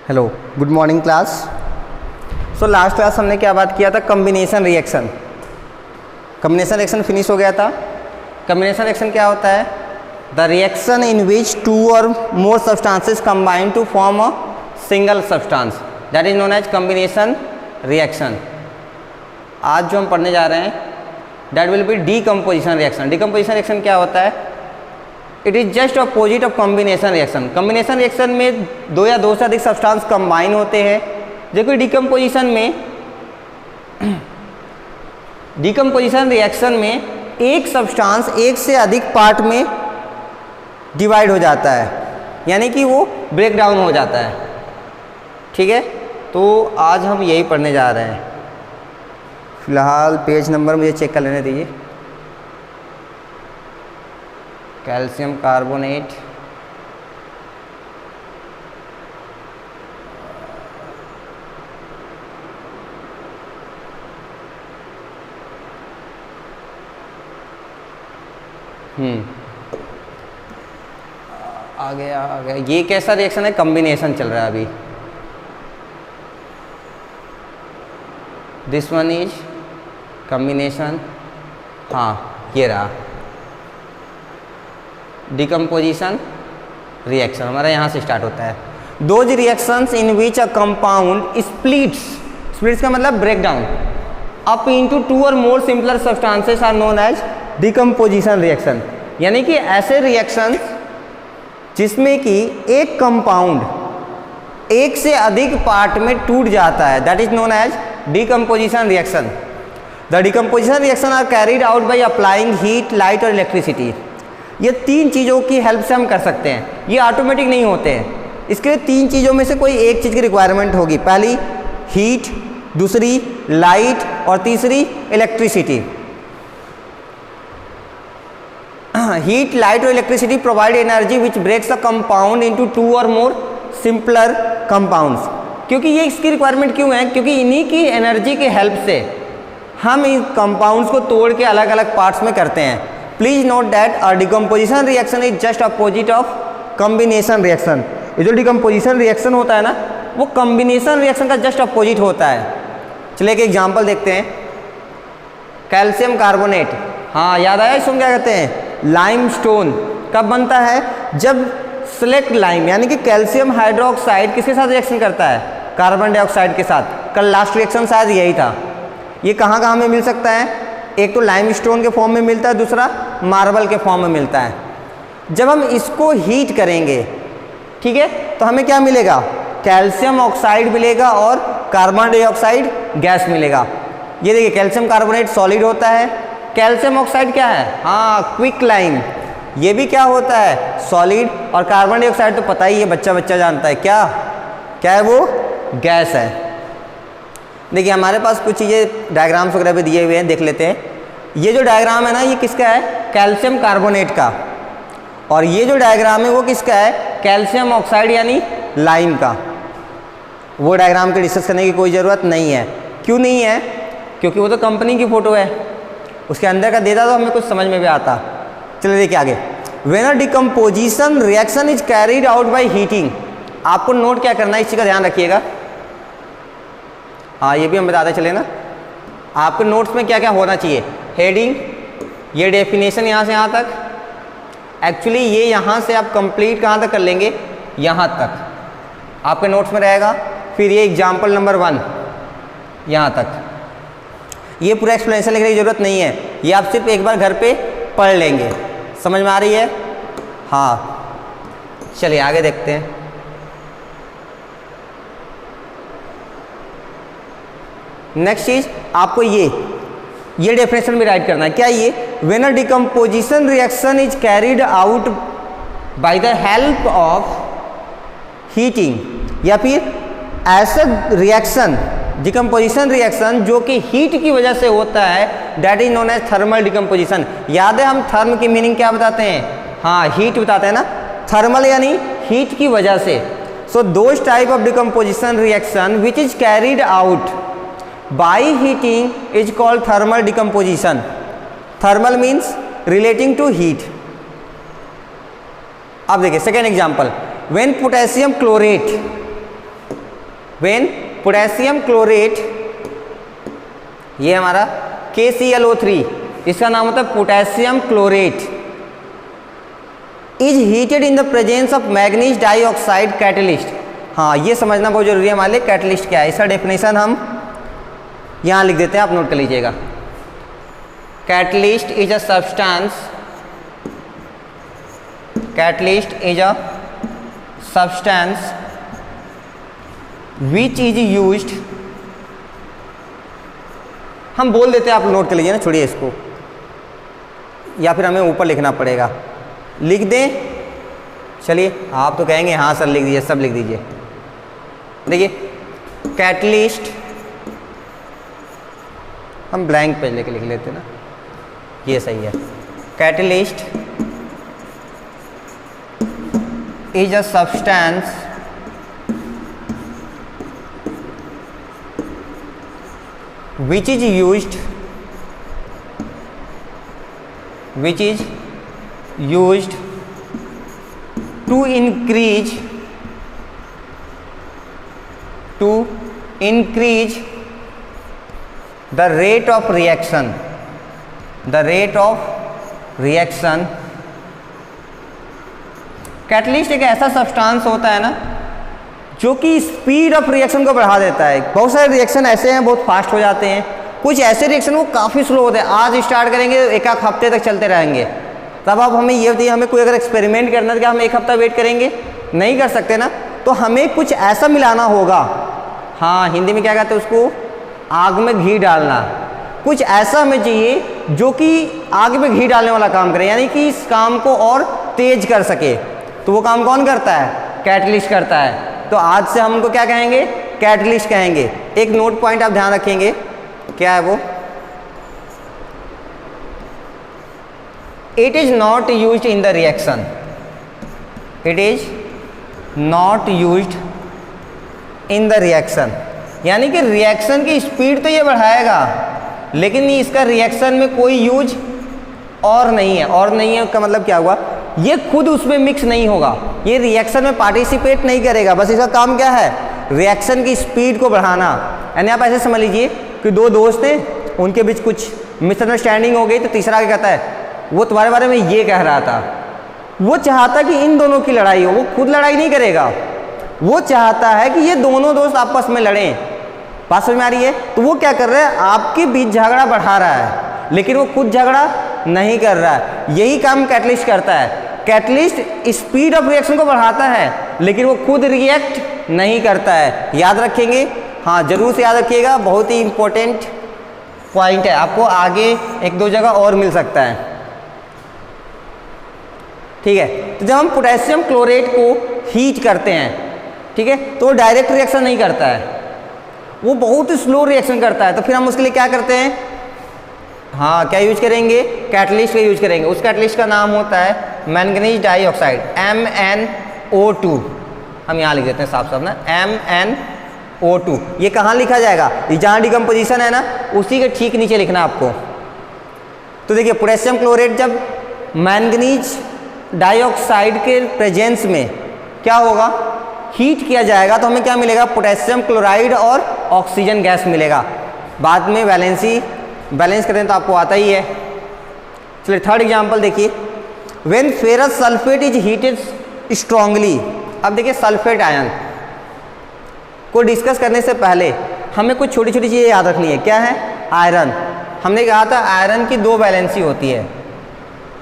Hello, good morning class. So last class हमने क्या बात किया था? Combination reaction. Combination reaction finish हो गया था। कम्बिनेशन रिएक्शन क्या होता है? The reaction in which two और more substances combine to form a single substance, that is known as combination reaction. आज जो हम पढ़ने जा रहे हैं that will be decomposition reaction. Decomposition reaction क्या होता है? It is just opposite of combination reaction. Combination reaction में दो या दो से अधिक सब्सटेंस कंबाइन होते हैं, जबकि डीकम्पोजिशन रिएक्शन में एक सब्सटेंस एक से अधिक पार्ट में डिवाइड हो जाता है, यानी कि वो ब्रेक डाउन हो जाता है। ठीक है, तो आज हम यही पढ़ने जा रहे हैं। फिलहाल पेज नंबर मुझे चेक कर लेने दीजिए। कैल्शियम कार्बोनेट, आ गया। ये कैसा रिएक्शन है? कॉम्बिनेशन चल रहा है अभी। This one is combination. हाँ, ये रहा डिकम्पोजिशन रिएक्शन। हमारा यहाँ से स्टार्ट होता है। Those reactions in which a compound splits का मतलब break down up into two और more simpler substances are known as decomposition reaction. यानी कि ऐसे रिएक्शंस जिसमें कि एक कंपाउंड एक से अधिक पार्ट में टूट जाता है, that is known as decomposition reaction. The decomposition reaction are carried out by applying heat, light और इलेक्ट्रिसिटी। ये तीन चीज़ों की हेल्प से हम कर सकते हैं। ये ऑटोमेटिक नहीं होते हैं। इसके लिए तीन चीज़ों में से कोई एक चीज़ की रिक्वायरमेंट होगी। पहली हीट, दूसरी लाइट और तीसरी इलेक्ट्रिसिटी। हीट, लाइट और electricity provide energy which breaks a compound into two और मोर सिंपलर कंपाउंड्स। क्योंकि ये इसकी रिक्वायरमेंट क्यों है? क्योंकि इन्हीं की एनर्जी की हेल्प से हम इन कंपाउंड्स को तोड़ के अलग अलग पार्ट्स में करते हैं। Please note that a decomposition reaction is just opposite of combination reaction. ये जो डिकम्पोजिशन रिएक्शन होता है ना, वो कॉम्बिनेशन रिएक्शन का जस्ट अपोजिट होता है। चलिए एक एग्जांपल देखते हैं। कैल्शियम कार्बोनेट, हाँ याद आया इसको क्या कहते हैं? लाइमस्टोन। कब बनता है? जब सिलेक्ट लाइम यानी कि कैल्शियम हाइड्रोक्साइड किसके साथ रिएक्शन करता है? कार्बन डाइऑक्साइड के साथ। कल लास्ट रिएक्शन शायद यही था। ये कहाँ कहाँ में मिल सकता है? एक तो लाइमस्टोन के फॉर्म में मिलता है, दूसरा मार्बल के फॉर्म में मिलता है। जब हम इसको हीट करेंगे, ठीक है, तो हमें क्या मिलेगा? कैल्शियम ऑक्साइड मिलेगा और कार्बन डाइऑक्साइड गैस मिलेगा। ये देखिए कैल्शियम कार्बोनेट सॉलिड होता है। कैल्शियम ऑक्साइड क्या है? हाँ, क्विक लाइम। ये भी क्या होता है? सॉलिड। और कार्बन डाइऑक्साइड तो पता ही है, बच्चा बच्चा जानता है क्या है वो? गैस है। देखिए हमारे पास कुछ चीज़ें डायग्राम्स वगैरह भी दिए हुए हैं, देख लेते हैं। ये जो डायग्राम है ना, ये किसका है? कैल्शियम कार्बोनेट का। और ये जो डायग्राम है वो किसका है? कैल्शियम ऑक्साइड यानी लाइम का। वो डायग्राम के डिस्कस करने की कोई ज़रूरत नहीं है। क्यों नहीं है? क्योंकि वो तो कंपनी की फ़ोटो है, उसके अंदर का देता तो हमें कुछ समझ में भी आता। चलिए देखिए आगे। When a decomposition reaction is carried out by heating. आपको नोट क्या करना है, इस चीज़ का ध्यान रखिएगा। हाँ, ये भी हम बताते चले ना। आपके नोट्स में क्या क्या होना चाहिए? हेडिंग, ये डेफिनेशन यहाँ से यहाँ तक। एक्चुअली ये यहाँ से आप कंप्लीट कहाँ तक कर लेंगे? यहाँ तक आपके नोट्स में रहेगा। फिर ये एग्जाम्पल नंबर 1 यहाँ तक। ये पूरा एक्सप्लेनेशन लिखने की ज़रूरत नहीं है, ये आप सिर्फ एक बार घर पे पढ़ लेंगे। समझ में आ रही है? हाँ, चलिए आगे देखते हैं। नेक्स्ट चीज आपको ये डेफिनेशन भी राइट करना है। क्या ये? When a decomposition reaction is carried out by the help of heating, या फिर ऐसा रिएक्शन डिकम्पोजिशन रिएक्शन जो कि हीट की वजह से होता है, that is known as thermal decomposition. याद है हम थर्म की मीनिंग क्या बताते हैं? हाँ, हीट बताते हैं ना। थर्मल यानी हीट की वजह से। So those type of decomposition reaction which is carried out by heating is called thermal decomposition. Thermal means relating to heat. अब देखिए second example, when potassium chlorate when potassium chlorate, ये हमारा KClO3, इसका नाम होता है potassium chlorate, is heated in the presence of manganese dioxide catalyst. हाँ, ये समझना बहुत जरूरी है हमारे लिए, कैटलिस्ट क्या है। इसका डेफिनेशन हम यहाँ लिख देते हैं, आप नोट कर लीजिएगा। Catalyst is a substance, catalyst is a substance which is used, हम बोल देते हैं, आप नोट कर लीजिए ना, छोड़िए इसको, या फिर हमें ऊपर लिखना पड़ेगा, लिख दें। चलिए, आप तो कहेंगे हाँ सर लिख दीजिए, सब लिख दीजिए। देखिए, कैटलिस्ट हम ब्लैंक पेज लेके लिख लेते ना, ये सही है। Catalyst is a substance which is used to increase the rate of reaction, catalyst एक ऐसा सब्सटेंस होता है ना जो कि स्पीड ऑफ रिएक्शन को बढ़ा देता है। बहुत सारे रिएक्शन ऐसे हैं बहुत फास्ट हो जाते हैं, कुछ ऐसे रिएक्शन वो काफ़ी स्लो होते हैं, आज स्टार्ट करेंगे एक आध हफ्ते तक चलते रहेंगे। तब अब हमें ये बताइए, हमें कोई अगर एक्सपेरिमेंट करना है, क्या हम एक हफ्ता वेट करेंगे? नहीं कर सकते ना। तो हमें कुछ ऐसा मिलाना होगा, हाँ हिंदी में क्या कहते हैं उसको, आग में घी डालना। कुछ ऐसा हमें चाहिए जो कि आग में घी डालने वाला काम करे, यानी कि इस काम को और तेज कर सके। तो वो काम कौन करता है? कैटलिस्ट करता है। तो आज से हम उनको क्या कहेंगे? कैटलिस्ट कहेंगे। एक नोट पॉइंट आप ध्यान रखेंगे, क्या है वो? It is not used in the reaction, it is not used in the reaction, यानी कि रिएक्शन की स्पीड तो ये बढ़ाएगा, लेकिन इसका रिएक्शन में कोई यूज और नहीं है। और नहीं है का मतलब क्या हुआ? ये खुद उसमें मिक्स नहीं होगा, ये रिएक्शन में पार्टिसिपेट नहीं करेगा, बस इसका काम क्या है? रिएक्शन की स्पीड को बढ़ाना। यानी आप ऐसे समझ लीजिए कि दो दोस्त हैं, उनके बीच कुछ मिसअंडरस्टैंडिंग हो गई, तो तीसरा क्या कहता है, वो तुम्हारे बारे में ये कह रहा था। वो चाहता कि इन दोनों की लड़ाई हो, वो खुद लड़ाई नहीं करेगा, वो चाहता है कि ये दोनों दोस्त आपस में लड़ें। बात समझ में आ रही है? तो वो क्या कर रहा है? आपके बीच झगड़ा बढ़ा रहा है, लेकिन वो खुद झगड़ा नहीं कर रहा है। यही काम कैटलिस्ट करता है। कैटलिस्ट स्पीड ऑफ रिएक्शन को बढ़ाता है, लेकिन वो खुद रिएक्ट नहीं करता है। याद रखेंगे, हाँ जरूर से याद रखिएगा, बहुत ही इंपॉर्टेंट पॉइंट है, आपको आगे एक दो जगह और मिल सकता है। ठीक है, तो जब हम पोटेशियम क्लोरेट को हीट करते हैं, ठीक है, तो वो डायरेक्ट रिएक्शन नहीं करता है, वो बहुत स्लो रिएक्शन करता है। तो फिर हम उसके लिए क्या करते हैं? हाँ, क्या यूज करेंगे? कैटलिस्ट का यूज करेंगे। उस कैटलिस्ट का नाम होता है मैंगनीज डाइऑक्साइड, MnO2। हम यहाँ लिख देते हैं साफ साफ ना, MnO2। ये कहाँ लिखा जाएगा? ये जहाँ डिकम्पोजिशन है ना, उसी के ठीक नीचे लिखना आपको। तो देखिए, पोटेशियम क्लोरेट जब मैंगनीज डाइऑक्साइड के प्रेजेंस में क्या होगा? हीट किया जाएगा, तो हमें क्या मिलेगा? पोटेशियम क्लोराइड और ऑक्सीजन गैस मिलेगा। बाद में बैलेंस करें तो आपको आता ही है। चलिए थर्ड एग्जांपल देखिए, when ferrous sulphate is heated strongly. अब देखिए, सल्फेट आयन को डिस्कस करने से पहले हमें कुछ छोटी छोटी चीज़ें याद रखनी है। क्या है? आयरन। हमने कहा था आयरन की दो वैलेंसी होती है।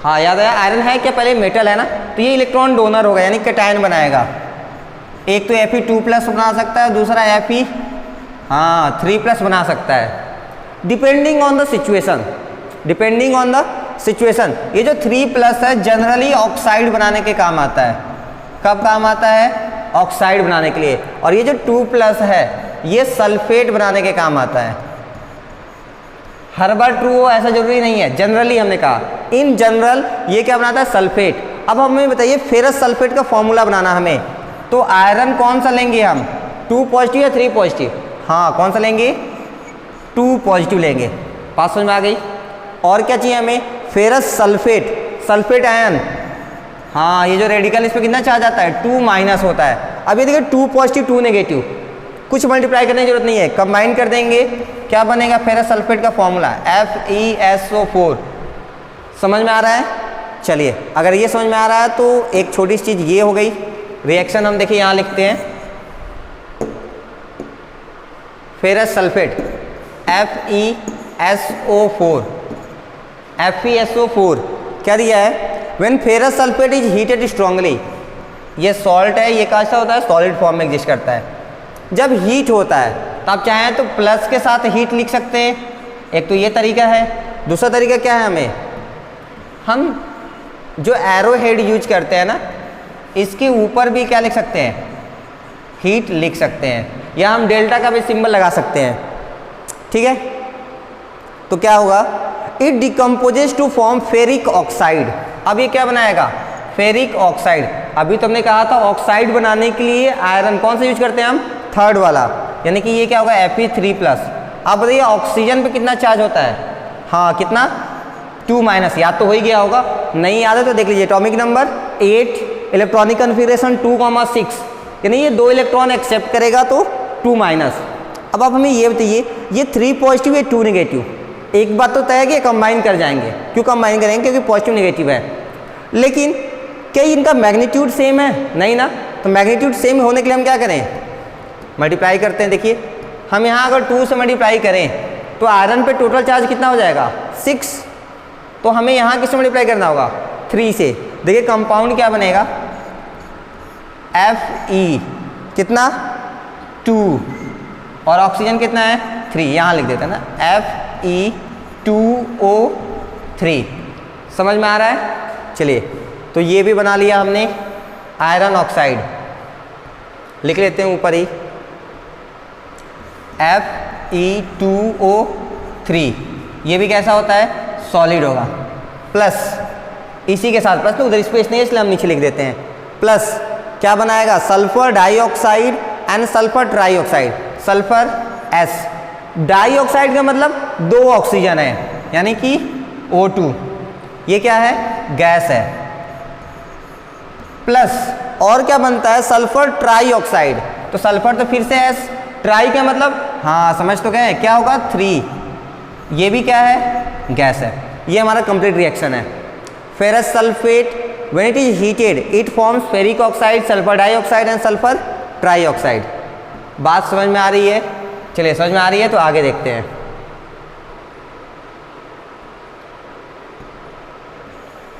हाँ याद आया, आयरन है क्या? पहले मेटल है ना, तो ये इलेक्ट्रॉन डोनर होगा, यानी कैटायन बनाएगा। एक तो Fe2+ बना सकता है, दूसरा Fe3+ बना सकता है, depending on the situation. Depending on the situation. ये जो 3+ है जनरली ऑक्साइड बनाने के काम आता है। कब काम आता है? ऑक्साइड बनाने के लिए। और ये जो 2+ है ये सल्फेट बनाने के काम आता है। हर बार ट्रू हो ऐसा जरूरी नहीं है, जनरली हमने कहा। इन जनरल ये क्या बनाता है? सल्फेट। अब हमें बताइए फेरस सल्फेट का फॉर्मूला बनाना हमें, तो आयरन कौन सा लेंगे हम? 2+ या 3+? हाँ, कौन सा लेंगे? 2+ लेंगे। बात समझ में आ गई? और क्या चाहिए हमें? Ferrous sulphate, sulphate ion. हाँ, ये जो रेडिकल इस पर कितना चार्ज आता है? 2- होता है। अब ये देखिए 2+, 2 नेगेटिव, कुछ मल्टीप्लाई करने की जरूरत नहीं है, कंबाइन कर देंगे, क्या बनेगा, फेरस सल्फेट का फॉर्मूला FeSO4। समझ में आ रहा है? चलिए, अगर ये समझ में आ रहा है तो एक छोटी सी चीज़ ये हो गई। रिएक्शन हम देखिए यहाँ लिखते हैं, फेरस सल्फेट FeSO4 क्या दिया है, when ferrous sulphate is heated strongly, ये सॉल्ट है, ये कैसा होता है, सॉलिड फॉर्म में एग्जिस्ट करता है। जब हीट होता है तो आप चाहें तो प्लस के साथ हीट लिख सकते हैं, एक तो ये तरीका है। दूसरा तरीका क्या है, हम जो एरो हेड यूज करते हैं ना, इसके ऊपर भी क्या लिख सकते हैं, हीट लिख सकते हैं, या हम डेल्टा का भी सिंबल लगा सकते हैं। ठीक है, तो क्या होगा, it decomposes to form ferric oxide. अब ये क्या बनाएगा, फेरिक ऑक्साइड। अभी तो हमने कहा था ऑक्साइड बनाने के लिए आयरन कौन सा यूज करते हैं हम, थर्ड वाला, यानी कि ये क्या होगा Fe3+। अब बताइए ऑक्सीजन पे कितना चार्ज होता है, हाँ कितना, 2-, याद तो हो ही गया होगा, नहीं याद है तो देख लीजिए, एटॉमिक नंबर 8, इलेक्ट्रॉनिक कन्फिगरेशन 2,6, यानी ये 2 इलेक्ट्रॉन एक्सेप्ट करेगा तो 2-। अब आप हमें ये बताइए, ये 3 पॉजिटिव, ये 2 नेगेटिव, एक बात तो तय है कि कंबाइन कर जाएंगे। क्यों कंबाइन करेंगे, क्योंकि पॉजिटिव नेगेटिव है, लेकिन क्या इनका मैग्नीट्यूड सेम है, नहीं ना, तो मैग्नीट्यूड सेम होने के लिए हम क्या करें, मल्टीप्लाई करते हैं। देखिए हम यहाँ अगर 2 से मल्टीप्लाई करें तो आयरन पे टोटल चार्ज कितना हो जाएगा, 6, तो हमें यहाँ किससे मल्टीप्लाई करना होगा, 3 से। देखिए कंपाउंड क्या बनेगा, Fe कितना, 2, और ऑक्सीजन कितना है, 3, यहाँ लिख देते हैं ना, Fe2O3। समझ में आ रहा है? चलिए, तो ये भी बना लिया हमने, आयरन ऑक्साइड लिख लेते हैं ऊपर ही, Fe2O3, ये भी कैसा होता है, सॉलिड होगा, प्लस इसी के साथ प्लस, तो उधर स्पेस नहीं है इसलिए हम नीचे लिख देते हैं, प्लस क्या बनाएगा, sulphur dioxide and sulphur trioxide, sulphur S। Dioxide का मतलब 2 ऑक्सीजन है, यानी कि O2, ये क्या है, गैस है, प्लस और क्या बनता है, सल्फर ट्राइऑक्साइड, तो सल्फर तो फिर से S, ट्राई का मतलब, हाँ समझ तो गए, क्या होगा, 3, ये भी क्या है, गैस है। ये हमारा कंप्लीट रिएक्शन है। Ferrous sulphate when it is heated it forms ferric oxide, sulphur dioxide and sulphur trioxide. बात समझ में आ रही है? चलिए, समझ में आ रही है तो आगे देखते हैं।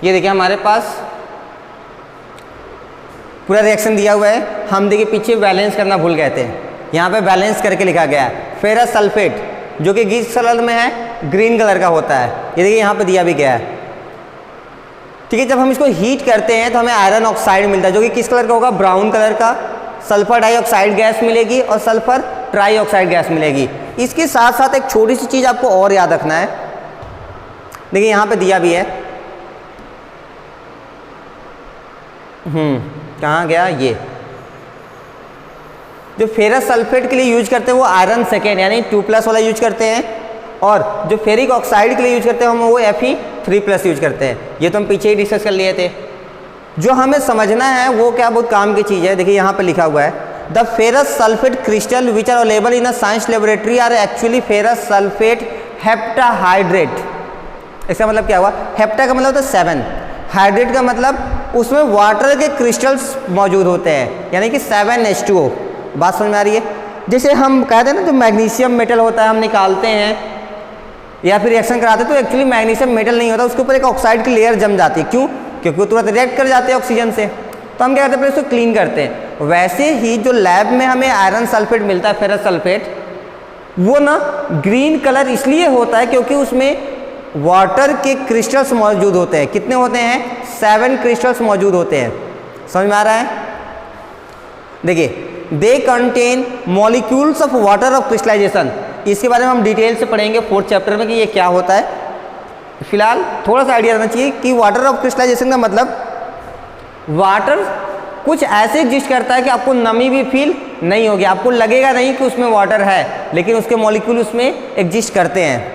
ये देखिए हमारे पास पूरा रिएक्शन दिया हुआ है, हम देखिए पीछे बैलेंस करना भूल गए थे, यहाँ पे बैलेंस करके लिखा गया है। फेरस सल्फेट जो कि किस कलर में है, ग्रीन कलर का होता है, ये देखिए यहाँ पे दिया भी गया है। ठीक है, जब हम इसको हीट करते हैं तो हमें आयरन ऑक्साइड मिलता है, जो कि किस कलर का होगा, ब्राउन कलर का। सल्फर डाइऑक्साइड गैस मिलेगी और सल्फर ट्राइऑक्साइड गैस मिलेगी। इसके साथ साथ एक छोटी सी चीज़ आपको और याद रखना है, देखिए यहाँ पे दिया भी है, कहाँ गया, ये जो फेरस सल्फेट के लिए यूज करते हैं वो आयरन सेकेंड यानी 2+ वाला यूज करते हैं, और जो फेरिक ऑक्साइड के लिए यूज करते हैं हम वो Fe3+ यूज करते हैं। ये तो हम पीछे ही डिस्कस कर लिए थे। जो हमें समझना है वो क्या बहुत काम की चीज़ है, देखिए यहाँ पे लिखा हुआ है, the ferrous sulphate crystal which are available in a science laboratory are actually ferrous sulphate heptahydrate. इसका मतलब क्या हुआ, हेप्टा का मतलब होता है 7, हाइड्रेट का मतलब उसमें वाटर के क्रिस्टल्स मौजूद होते हैं, यानी कि 7H2O। बात समझ में आ रही है? जैसे हम कहते हैं ना, जो मैग्नीशियम मेटल होता है हम निकालते हैं या फिर रिएक्शन कराते हैं, तो एक्चुअली मैग्नीशियम मेटल नहीं होता, उसके ऊपर एक ऑक्साइड की लेयर जम जाती है। क्यों? क्योंकि वो तुरंत रिएक्ट कर जाते हैं ऑक्सीजन से, तो हम क्या करते हैं, फिर उसको क्लीन करते हैं। वैसे ही जो लैब में हमें आयरन सल्फेट मिलता है, फेरस सल्फेट, वो ना ग्रीन कलर इसलिए होता है क्योंकि उसमें वाटर के क्रिस्टल्स मौजूद होते हैं। कितने होते हैं? 7 क्रिस्टल्स मौजूद होते हैं। समझ में आ रहा है? देखिए, they contain molecules of water of crystallisation. इसके बारे में हम डिटेल से पढ़ेंगे 4th चैप्टर में कि ये क्या होता है। फिलहाल थोड़ा सा आइडिया रहना चाहिए कि वाटर ऑफ क्रिस्टलाइजेशन का मतलब वाटर कुछ ऐसे एग्जिस्ट करता है कि आपको नमी भी फील नहीं होगी, आपको लगेगा नहीं कि उसमें वाटर है, लेकिन उसके मॉलिक्यूल उसमें एग्जिस्ट करते हैं।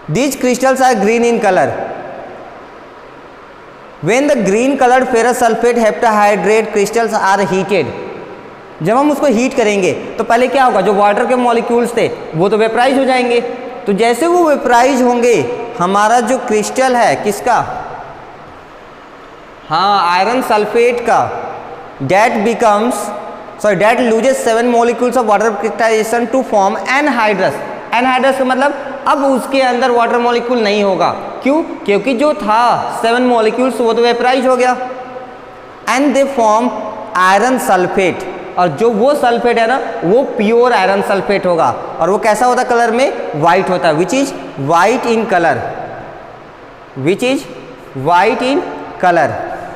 These crystals are green in color. When the green colored ferrous sulfate heptahydrate crystals are heated, जब हम उसको हीट करेंगे तो पहले क्या होगा, जो वाटर के मॉलिक्यूल्स थे वो तो वेपराइज हो जाएंगे। तो जैसे वो वेपराइज होंगे, हमारा जो क्रिस्टल है किसका, हाँ आयरन सल्फेट का, that loses 7 molecules of water crystallization to form anhydrous। Anhydrous का मतलब अब उसके अंदर वाटर मॉलिक्यूल नहीं होगा। क्यों? क्योंकि जो था 7 मॉलिक्यूल्स वो तो वेपराइज हो गया। And they form iron sulphate, और जो वो सल्फेट है ना वो प्योर आयरन सल्फेट होगा, और वो कैसा होता है कलर में, वाइट होता है, which is white in colour.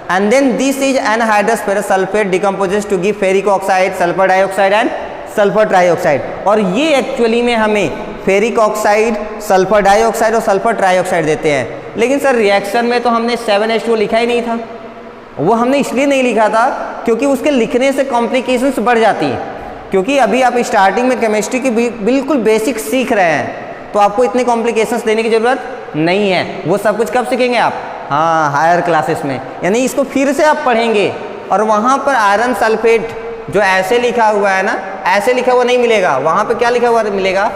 And then this is anhydrous ferrous sulfate decomposes to give ferric oxide, sulfur dioxide and sulfur trioxide। और ये एक्चुअली में हमें फेरिक ऑक्साइड, सल्फर डाइऑक्साइड और सल्फर ट्राइऑक्साइड देते हैं। लेकिन सर रिएक्शन में तो हमने 7H2O लिखा ही नहीं था। वो हमने इसलिए नहीं लिखा था क्योंकि उसके लिखने से कॉम्प्लिकेशंस बढ़ जाती हैं। क्योंकि अभी आप स्टार्टिंग में केमिस्ट्री की बिल्कुल बेसिक सीख रहे हैं, तो आपको इतने कॉम्प्लिकेशंस देने की ज़रूरत नहीं है। वो सब कुछ कब सीखेंगे आप, हाँ हायर क्लासेस में, यानी इसको फिर से आप पढ़ेंगे। और वहाँ पर आयरन सल्फेट जो ऐसे लिखा हुआ है ना, ऐसे लिखा हुआ नहीं मिलेगा, वहाँ पे क्या लिखा हुआ मिलेगा,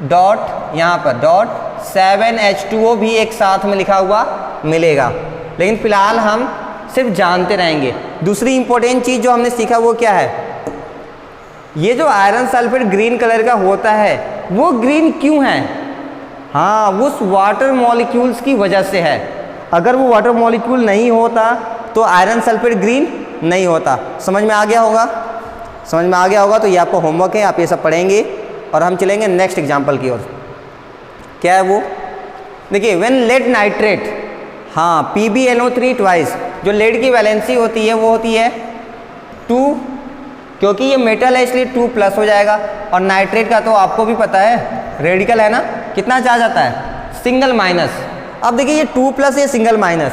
डॉट, यहाँ पर डॉट 7H2O भी एक साथ में लिखा हुआ मिलेगा। लेकिन फिलहाल हम सिर्फ जानते रहेंगे। दूसरी इंपॉर्टेंट चीज़ जो हमने सीखा वो क्या है, ये जो आयरन सल्फेट ग्रीन कलर का होता है वो ग्रीन क्यों है, हाँ उस वाटर मॉलिक्यूल्स की वजह से है। अगर वो वाटर मॉलिक्यूल नहीं होता तो आयरन सल्फेट ग्रीन नहीं होता। समझ में आ गया होगा? तो ये आपको होमवर्क है, आप ये सब पढ़ेंगे और हम चलेंगे नेक्स्ट एग्जाम्पल की ओर। क्या है वो, देखिए व्हेन लेड नाइट्रेट, हाँ PbNO3 ट्वाइस, जो लेड की वैलेंसी होती है वो होती है 2, क्योंकि ये मेटल है इसलिए 2+ हो जाएगा। और नाइट्रेट का तो आपको भी पता है रेडिकल है ना, कितना चार्ज आता है, सिंगल माइनस। अब देखिए ये 2+ ये सिंगल माइनस,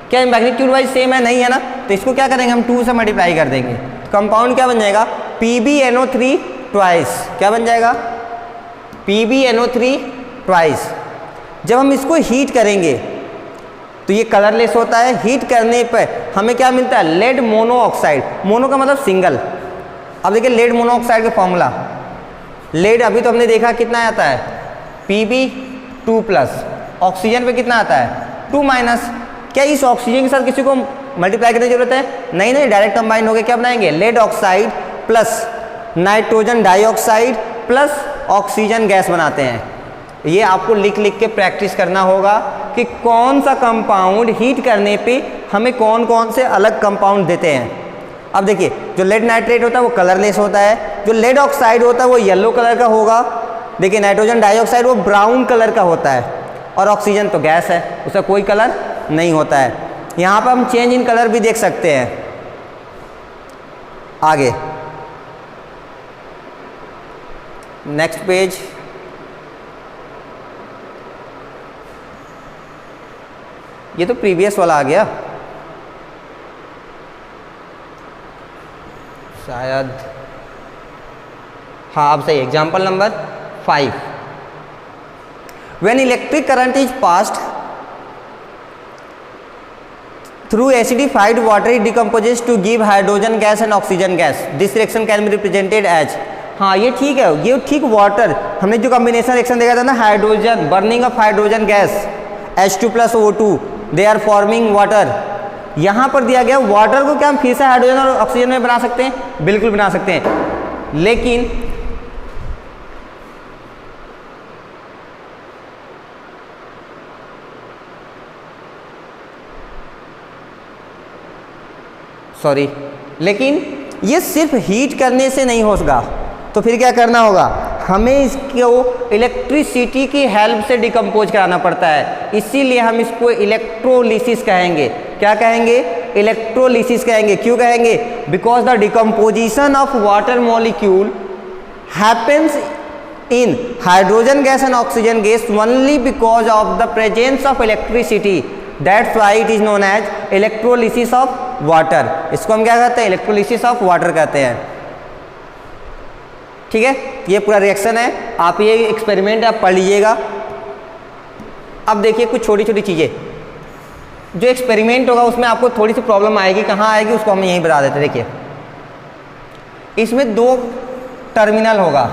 क्या मैग्नीट्यूड वाइज सेम है, नहीं है ना, तो इसको क्या करेंगे हम 2 से मल्टीप्लाई कर देंगे। तो कंपाउंड क्या बन जाएगा, PbNO3 ट्वाइस। क्या बन जाएगा, PbNO3 ट्वाइस। जब हम इसको हीट करेंगे तो ये कलरलेस होता है। हीट करने पर हमें क्या मिलता है, लेड मोनोऑक्साइड। मोनो का मतलब सिंगल। अब देखिए लेड मोनोऑक्साइड का फॉर्मूला, लेड अभी तो हमने देखा कितना आता है, Pb2+, ऑक्सीजन पे कितना आता है 2-। क्या इस ऑक्सीजन के साथ किसी को मल्टीप्लाई करने की जरूरत है, नहीं, डायरेक्ट कंबाइन हो गए क्या बनाएंगे, lead oxide plus nitrogen dioxide plus oxygen gas बनाते हैं। ये आपको लिख के प्रैक्टिस करना होगा कि कौन सा कंपाउंड हीट करने पे हमें कौन कौन से अलग कंपाउंड देते हैं। अब देखिए जो लेड नाइट्रेट होता है वो कलरलेस होता है, जो लेड ऑक्साइड होता है वो येलो कलर का होगा, देखिए नाइट्रोजन डाइऑक्साइड वो ब्राउन कलर का होता है, और ऑक्सीजन तो गैस है, उसका कोई कलर नहीं होता है। यहाँ पर हम चेंज इन कलर भी देख सकते हैं। आगे नेक्स्ट पेज, ये तो प्रीवियस वाला आ गया शायद, हाँ अब सही। Example number 5, when electric current is passed through acidified water it decomposes to give hydrogen gas and oxygen gas, this reaction can be represented as, हाँ ये ठीक है, ये ठीक वाटर, हमने जो कॉम्बिनेशन रिएक्शन देखा था ना, hydrogen, burning of hydrogen gas H2+O2, they are forming water. यहाँ पर दिया गया वाटर को क्या हम फिर से हाइड्रोजन और ऑक्सीजन में बना सकते हैं, बिल्कुल बना सकते हैं, लेकिन लेकिन ये सिर्फ हीट करने से नहीं होगा। तो फिर क्या करना होगा, हमें इसको इलेक्ट्रिसिटी की हेल्प से डिकम्पोज कराना पड़ता है, इसीलिए हम इसको इलेक्ट्रोलिसिस कहेंगे। क्या कहेंगे, इलेक्ट्रोलिसिस कहेंगे। क्यों कहेंगे, because the decomposition of water molecule happens in hydrogen gas and oxygen gas only because of the presence of electricity, that's why it is known as electrolysis of water। इसको हम क्या कहते हैं, इलेक्ट्रोलिसिस ऑफ वाटर कहते हैं। ठीक है, ये पूरा रिएक्शन है, आप ये एक्सपेरिमेंट आप पढ़ लीजिएगा। अब देखिए कुछ छोटी छोटी चीज़ें, जो एक्सपेरिमेंट होगा उसमें आपको थोड़ी सी प्रॉब्लम आएगी, कहाँ आएगी उसको हम यहीं बता देते हैं। देखिए इसमें दो टर्मिनल होगा,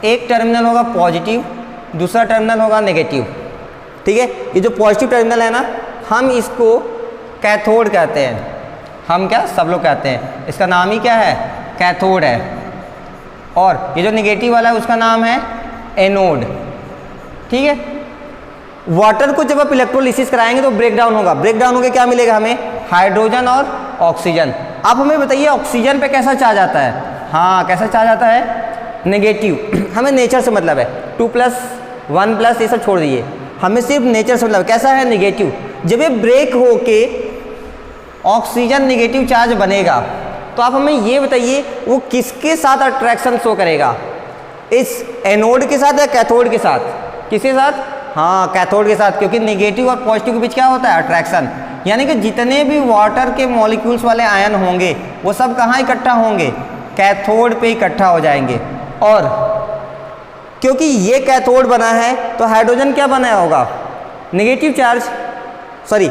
एक टर्मिनल होगा पॉजिटिव, दूसरा टर्मिनल होगा नेगेटिव। ठीक है, ये जो पॉजिटिव टर्मिनल है ना, हम इसको कैथोड कहते हैं। हम क्या, सब लोग कहते हैं, इसका नाम ही क्या है, कैथोड है। और ये जो नेगेटिव वाला है उसका नाम है एनोड। ठीक है, वाटर को जब आप इलेक्ट्रोलिसिस कराएंगे तो ब्रेक डाउन होगा, ब्रेक डाउन होकर क्या मिलेगा हमें, हाइड्रोजन और ऑक्सीजन। आप हमें बताइए ऑक्सीजन पे कैसा चार्ज आता है, हाँ कैसा चार्ज आता है, नेगेटिव। हमें नेचर से मतलब है, 2+, 1+ ये सब छोड़ दीजिए, हमें सिर्फ नेचर से मतलब कैसा है, नेगेटिव। जब ये ब्रेक होके ऑक्सीजन नेगेटिव चार्ज बनेगा तो आप हमें ये बताइए वो किसके साथ अट्रैक्शन शो करेगा, इस एनोड के साथ या कैथोड के साथ, किसके साथ, हाँ कैथोड के साथ, क्योंकि नेगेटिव और पॉजिटिव के बीच क्या होता है, अट्रैक्शन। यानी कि जितने भी वाटर के मॉलिक्यूल्स वाले आयन होंगे वो सब कहाँ इकट्ठा होंगे, कैथोड पे इकट्ठा हो जाएंगे। और क्योंकि ये कैथोड बना है तो हाइड्रोजन क्या बना होगा, नेगेटिव चार्ज, सॉरी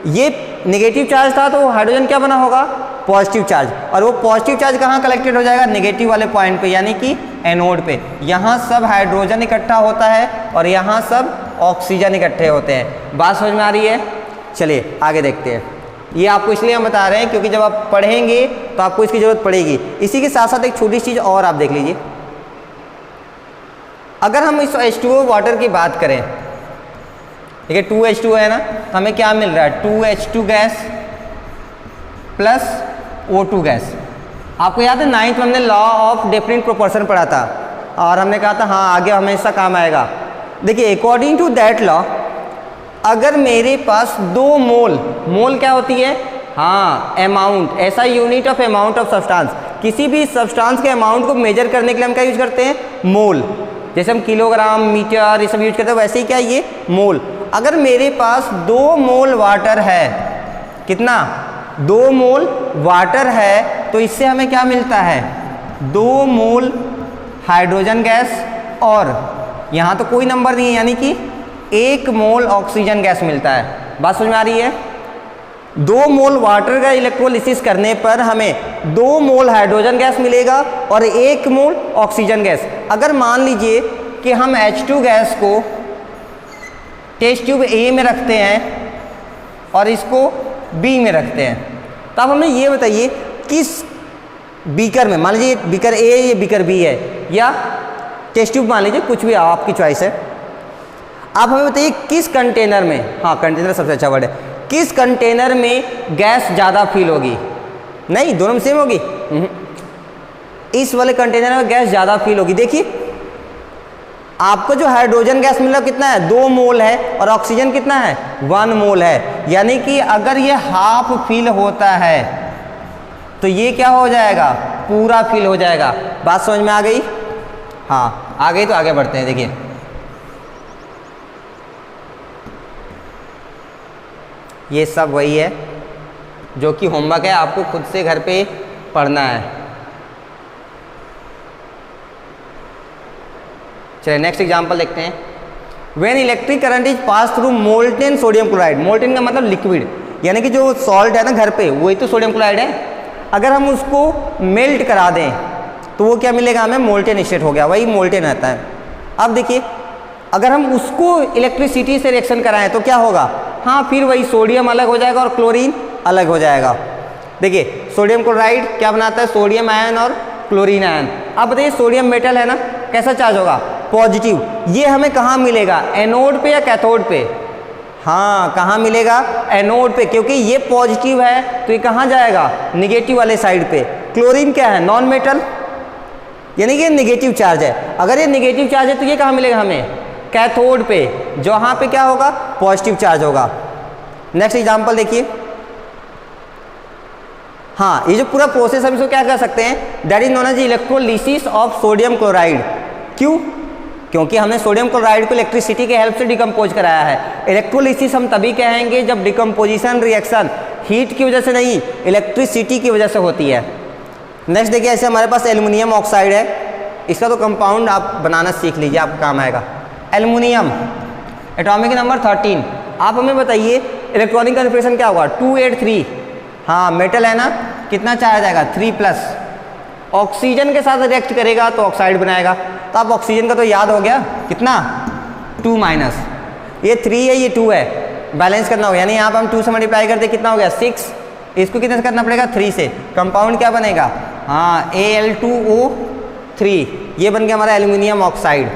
ये नेगेटिव चार्ज था तो हाइड्रोजन क्या बना होगा, पॉजिटिव चार्ज। और वो पॉजिटिव चार्ज कहाँ कलेक्टेड हो जाएगा, नेगेटिव वाले पॉइंट पे, यानी कि एनोड पे। यहाँ सब हाइड्रोजन इकट्ठा होता है और यहाँ सब ऑक्सीजन इकट्ठे होते हैं। बात समझ में आ रही है, चलिए आगे देखते हैं। ये आपको इसलिए हम बता रहे हैं क्योंकि जब आप पढ़ेंगे तो आपको इसकी ज़रूरत पड़ेगी। इसी के साथ साथ एक छोटी चीज़ और आप देख लीजिए, अगर हम इस H2O वाटर की बात करें, ठीक है 2H2O है ना, तो हमें क्या मिल रहा है, 2H2 gas plus O2 gas. आपको याद है 9th में हमने लॉ ऑफ डेफिनेट प्रोपोर्शन पढ़ा था और हमने कहा था हाँ आगे हमेशा काम आएगा। देखिए अकॉर्डिंग टू दैट लॉ, अगर मेरे पास 2 मोल, मोल क्या होती है, हाँ अमाउंट, ऐसा unit of amount of substance, किसी भी सब्सटेंस के अमाउंट को मेजर करने के लिए हम क्या यूज करते हैं, मोल। जैसे हम किलोग्राम, मीटर ये सब यूज करते हैं, वैसे ही क्या ये मोल। अगर मेरे पास 2 मोल वाटर है, कितना, 2 मोल वाटर है, तो इससे हमें क्या मिलता है, 2 मोल हाइड्रोजन गैस और यहाँ तो कोई नंबर नहीं है, यानी कि 1 मोल ऑक्सीजन गैस मिलता है। बात समझ में आ रही है, 2 मोल वाटर का इलेक्ट्रोलिसिस करने पर हमें 2 मोल हाइड्रोजन गैस मिलेगा और 1 मोल ऑक्सीजन गैस। अगर मान लीजिए कि हम H2 गैस को टेस्ट ट्यूब A में रखते हैं और इसको B में रखते हैं, तो आप हमें ये बताइए किस बीकर में, मान लीजिए बीकर A या बीकर B है या टेस्ट ट्यूब मान लीजिए, कुछ भी आपकी चॉइस है, आप हमें बताइए किस कंटेनर में, हाँ कंटेनर सबसे अच्छा वर्ड है, किस कंटेनर में गैस ज़्यादा फील होगी, नहीं दोनों में सेम होगी, इस वाले कंटेनर में गैस ज़्यादा फील होगी। देखिए आपको जो हाइड्रोजन गैस मिल रहा है कितना है, 2 मोल है और ऑक्सीजन कितना है, 1 मोल है, यानी कि अगर ये हाफ फील होता है तो ये क्या हो जाएगा, पूरा फील हो जाएगा। बात समझ में आ गई, हाँ आ गई, तो आगे बढ़ते हैं। देखिए ये सब वही है जो कि होमवर्क है, आपको खुद से घर पे पढ़ना है। चलिए नेक्स्ट एग्जांपल देखते हैं। When electric current is pass through molten sodium chloride, molten का मतलब लिक्विड, यानी कि जो सॉल्ट है ना घर पे वही तो सोडियम क्लोराइड है, अगर हम उसको मेल्ट करा दें तो वो क्या मिलेगा हमें, मोल्टेन स्टेट हो गया, वही मोल्टेन रहता है। अब देखिए अगर हम उसको इलेक्ट्रिसिटी से रिएक्शन कराएं तो क्या होगा, हाँ फिर वही सोडियम अलग हो जाएगा और क्लोरीन अलग हो जाएगा। देखिए सोडियम क्लोराइड क्या बनाता है, सोडियम आयन और क्लोरीन आयन। अब बताइए सोडियम मेटल है ना, कैसा चार्ज होगा, पॉजिटिव। ये हमें कहाँ मिलेगा, एनोड पे या कैथोड पे, हाँ कहाँ मिलेगा, एनोड पे, क्योंकि ये पॉजिटिव है तो ये कहाँ जाएगा, निगेटिव वाले साइड पे। क्लोरीन क्या है, नॉन मेटल, यानी कि निगेटिव चार्ज है। अगर ये निगेटिव चार्ज है तो ये कहाँ मिलेगा हमें, कैथोड पे, जहाँ पे क्या होगा, पॉजिटिव चार्ज होगा। नेक्स्ट एग्जांपल देखिए, हाँ ये जो पूरा प्रोसेस हम इसको क्या कर सकते हैं, that is known as electrolysis of sodium chloride. क्यों, क्योंकि हमने सोडियम क्लोराइड को इलेक्ट्रिसिटी के हेल्प से डिकम्पोज कराया है। इलेक्ट्रोलिसिस हम तभी कहेंगे जब डिकम्पोजिशन रिएक्शन हीट की वजह से नहीं, इलेक्ट्रिसिटी की वजह से होती है। नेक्स्ट देखिए, ऐसे हमारे पास एल्युमिनियम ऑक्साइड है, इसका तो कंपाउंड आप बनाना सीख लीजिए, आपको काम आएगा। Aluminium atomic number 13। आप हमें बताइए इलेक्ट्रॉनिक कन्फिग्रेशन क्या होगा, 283, हाँ मेटल है ना, कितना चार्ज आएगा, 3+, ऑक्सीजन के साथ रिएक्ट करेगा तो ऑक्साइड बनाएगा। तो आप ऑक्सीजन का तो याद हो गया कितना 2 माइनस, ये 3 है ये 2 है, बैलेंस करना होगा, यानी यहाँ पर हम 2 से मल्टीप्लाई करते कितना हो गया 6, इसको कितने से करना पड़ेगा 3 से। कंपाउंड क्या बनेगा, हाँ Al2O3, ये बन गया हमारा एल्यूमिनियम ऑक्साइड।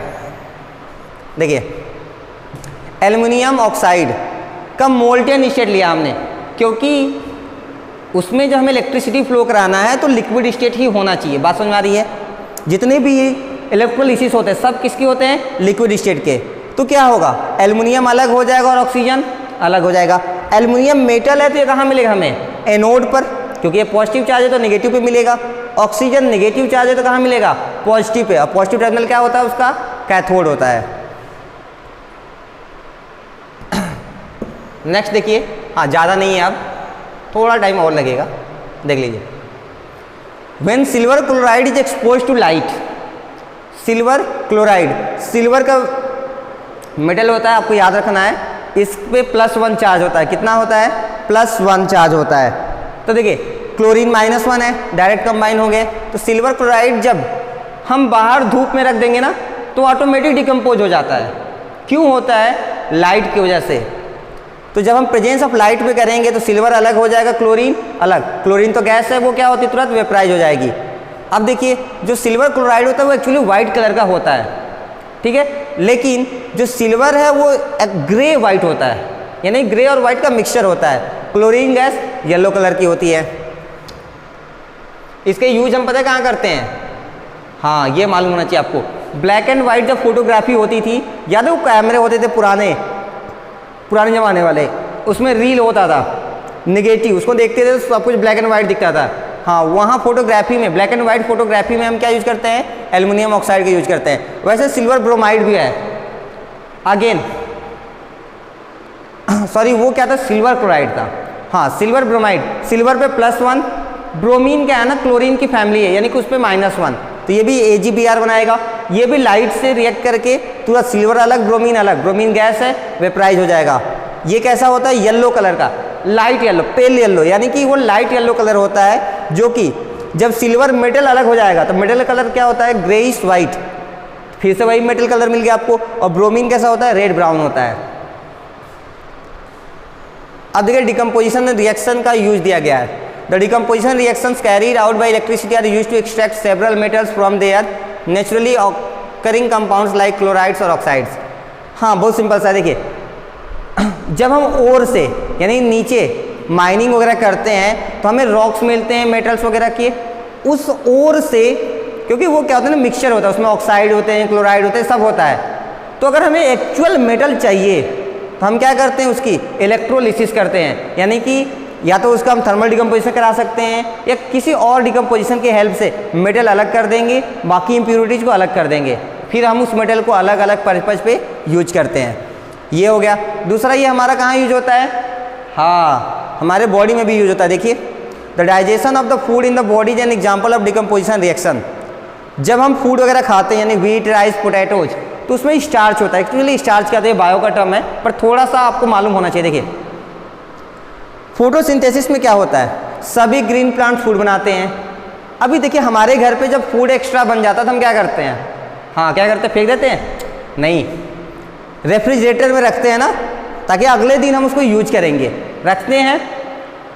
देखिए एल्यूमिनियम ऑक्साइड का मोल्टेन स्टेट लिया हमने, क्योंकि उसमें जो हमें इलेक्ट्रिसिटी फ्लो कराना है तो लिक्विड स्टेट ही होना चाहिए। बात समझ में आ रही है। जितने भी इलेक्ट्रोलिसिस होते हैं सब किसके होते हैं, लिक्विड स्टेट के। तो क्या होगा, एल्युमिनियम अलग हो जाएगा और ऑक्सीजन अलग हो जाएगा। एल्युमिनियम मेटल है तो ये कहाँ मिलेगा हमें, एनोड पर, क्योंकि ये पॉजिटिव चार्ज है तो नेगेटिव पे मिलेगा। ऑक्सीजन नेगेटिव चार्ज है तो कहाँ मिलेगा, पॉजिटिव पे। और पॉजिटिव टर्मिनल क्या होता है उसका, कैथोड होता है। नेक्स्ट देखिए, हाँ ज़्यादा नहीं है, अब थोड़ा टाइम और लगेगा, देख लीजिए। When silver chloride is expose to light, silver chloride, silver का मेटल होता है, आपको याद रखना है, इस पे +1 चार्ज होता है। कितना होता है, +1 चार्ज होता है। तो देखिए क्लोरीन -1 है, डायरेक्ट कंबाइन हो गए। तो सिल्वर क्लोराइड जब हम बाहर धूप में रख देंगे ना तो ऑटोमेटिक डिकम्पोज हो जाता है। क्यों होता है, लाइट की वजह से। तो जब हम प्रेजेंस ऑफ लाइट पे करेंगे तो सिल्वर अलग हो जाएगा, क्लोरीन अलग। क्लोरीन तो गैस है, वो क्या होती है, तुरंत वेपराइज हो जाएगी। अब देखिए जो सिल्वर क्लोराइड होता है वो एक्चुअली वाइट कलर का होता है, ठीक है, लेकिन जो सिल्वर है वो ग्रे वाइट होता है, यानी ग्रे और वाइट का मिक्सचर होता है। क्लोरीन गैस येलो कलर की होती है। इसके यूज हम पता है कहाँ करते हैं, हाँ ये मालूम होना चाहिए आपको। ब्लैक एंड वाइट जब फोटोग्राफी होती थी, याद है वो कैमरे होते थे पुराने ज़माने वाले, उसमें रील होता था निगेटिव, उसको देखते थे तो सब कुछ ब्लैक एंड वाइट दिखता था। हाँ वहाँ फोटोग्राफी में, ब्लैक एंड वाइट फोटोग्राफी में हम क्या यूज करते हैं, एल्युमिनियम ऑक्साइड का यूज करते हैं। वैसे सिल्वर ब्रोमाइड भी है, अगेन सॉरी वो क्या था, सिल्वर क्लोराइड था, हाँ सिल्वर ब्रोमाइड। सिल्वर पे +1, ब्रोमीन क्या है ना, क्लोरीन की फैमिली है, यानी कि उस पर -1, तो ये भी AgBr बनाएगा। ये भी लाइट से रिएक्ट करके पूरा सिल्वर अलग ब्रोमीन अलग, ब्रोमीन गैस है वेपराइज हो जाएगा। ये कैसा होता है, येलो कलर का, लाइट येलो, पेल येलो, यानी कि वो लाइट येलो कलर होता है। जो कि जब सिल्वर मेटल अलग हो जाएगा तो मेटल कलर क्या होता है, ग्रेइश वाइट, फिर से वही मेटल कलर मिल गया आपको। और ब्रोमीन कैसा होता है, रेड ब्राउन होता है। अब देखिए डिकम्पोजिशन रिएक्शन का यूज दिया गया है। The decomposition reactions carried out by electricity are used to extract several metals from their naturally occurring compounds like chlorides और ऑक्साइड्स। हाँ बहुत सिंपल सा, देखिए जब हम ओर से यानी नीचे माइनिंग वगैरह करते हैं तो हमें रॉक्स मिलते हैं मेटल्स वगैरह के, उस ओर से, क्योंकि वो क्या होता है ना, मिक्सचर होता है, उसमें ऑक्साइड होते हैं, क्लोराइड होते हैं, सब होता है। तो अगर हमें एक्चुअल मेटल चाहिए तो हम क्या करते हैं, उसकी इलेक्ट्रोलिसिस करते हैं, यानी कि या तो उसका हम थर्मल डिकम्पोजिशन करा सकते हैं या किसी और डिकम्पोजिशन की हेल्प से मेटल अलग कर देंगे, बाकी इम्प्योरिटीज़ को अलग कर देंगे, फिर हम उस मेटल को अलग अलग पर्पज पे यूज करते हैं। ये हो गया। दूसरा ये हमारा कहाँ यूज होता है, हाँ हमारे बॉडी में भी यूज होता है। देखिए the digestion of the food in the body is an example of decomposition reaction. जब हम फूड वगैरह खाते हैं यानी व्हीट, राइस, पोटैटोज, तो उसमें स्टार्च होता है। एक्चुअली स्टार्च क्या है, बायो का टर्म है, पर थोड़ा सा आपको मालूम होना चाहिए। देखिए फोटोसिंथेसिस में क्या होता है, सभी ग्रीन प्लांट फूड बनाते हैं। अभी देखिए हमारे घर पे जब फूड एक्स्ट्रा बन जाता है तो हम क्या करते हैं, हाँ क्या करते हैं, फेंक देते हैं, नहीं रेफ्रिजरेटर में रखते हैं ना, ताकि अगले दिन हम उसको यूज करेंगे, रखते हैं।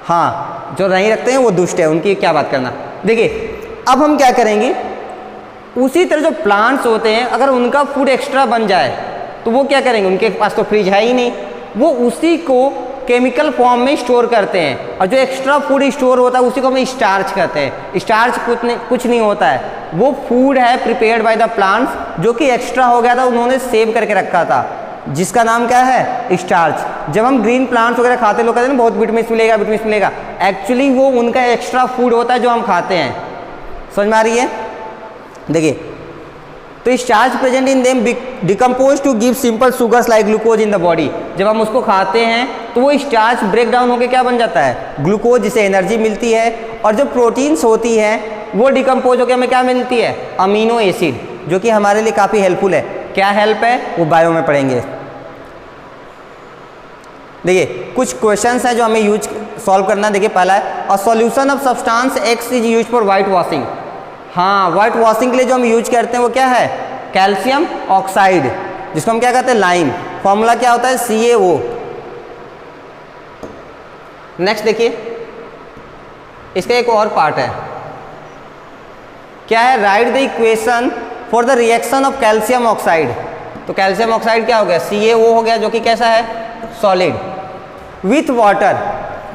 हाँ जो नहीं रखते हैं वो दुष्ट है, उनकी क्या बात करना। देखिए अब हम क्या करेंगे, उसी तरह जो प्लांट्स होते हैं अगर उनका फूड एक्स्ट्रा बन जाए तो वो क्या करेंगे, उनके पास तो फ्रिज है ही नहीं, वो उसी को केमिकल फॉर्म में स्टोर करते हैं। और जो एक्स्ट्रा फूड स्टोर होता है उसी को हम स्टार्च कहते हैं। स्टार्च कुछ नहीं होता है, वो फूड है प्रिपेयर्ड बाय द प्लांट्स, जो कि एक्स्ट्रा हो गया था, उन्होंने सेव करके रखा था, जिसका नाम क्या है, स्टार्च। जब हम ग्रीन प्लांट्स वगैरह खाते हैं, लोग कहते हैं बहुत विटामिन मिलेगा, विटामिन मिलेगा, एक्चुअली वो उनका एक्स्ट्रा फूड होता है जो हम खाते हैं। समझ में आ रही है। देखिए तो starch present in them decompose to give simple sugars like glucose in the body. जब हम उसको खाते हैं तो वो स्टार्च ब्रेक डाउन होकर क्या बन जाता है, ग्लूकोज, जिसे एनर्जी मिलती है। और जो प्रोटीन्स होती हैं वो डिकम्पोज होकर हमें क्या मिलती है, अमीनो एसिड, जो कि हमारे लिए काफ़ी हेल्पफुल है। क्या हेल्प है वो बायो में पढ़ेंगे। देखिए कुछ क्वेश्चंस हैं जो हमें यूज सॉल्व करना है। देखिए पहला है, a solution of substance x is use for white washing. हाँ, वाइट वॉशिंग के लिए जो हम यूज करते हैं वो क्या है, कैल्शियम ऑक्साइड, जिसको हम क्या कहते हैं, लाइम। फॉर्मूला क्या होता है, CaO। नेक्स्ट देखिए, इसका एक और पार्ट है, क्या है, right the equation for the reaction of calcium oxide. तो कैल्शियम ऑक्साइड क्या हो गया, CaO हो गया, जो कि कैसा है, सॉलिड, विथ वाटर।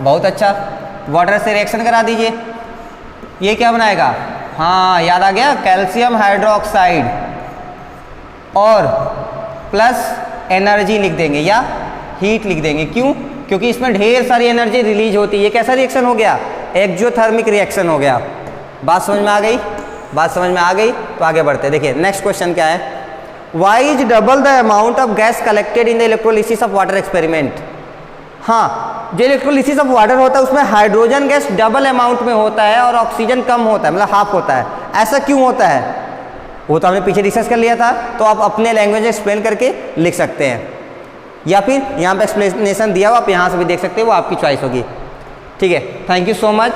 बहुत अच्छा, वाटर से रिएक्शन करा दीजिए, ये क्या बनाएगा, हाँ याद आ गया, कैल्शियम हाइड्रोक्साइड, और प्लस एनर्जी लिख देंगे या हीट लिख देंगे। क्यों, क्योंकि इसमें ढेर सारी एनर्जी रिलीज होती है। ये कैसा रिएक्शन हो गया, एक्सोथर्मिक रिएक्शन हो गया। बात समझ में आ गई, बात समझ में आ गई, तो आगे बढ़ते हैं। देखिए नेक्स्ट क्वेश्चन क्या है, why is double the amount of gas collected in the electrolysis of water experiment. हाँ, जो इलेक्ट्रोलिसिस ऑफ वाटर होता है उसमें हाइड्रोजन गैस डबल अमाउंट में होता है और ऑक्सीजन कम होता है, मतलब हाफ होता है। ऐसा क्यों होता है, वो तो हमने पीछे डिस्कस कर लिया था, तो आप अपने लैंग्वेज में एक्सप्लेन करके लिख सकते हैं, या फिर यहाँ पे एक्सप्लेनेशन दिया हुआ आप यहाँ से भी देख सकते हैं, वो आपकी चॉइस होगी। ठीक है, थैंक यू सो मच।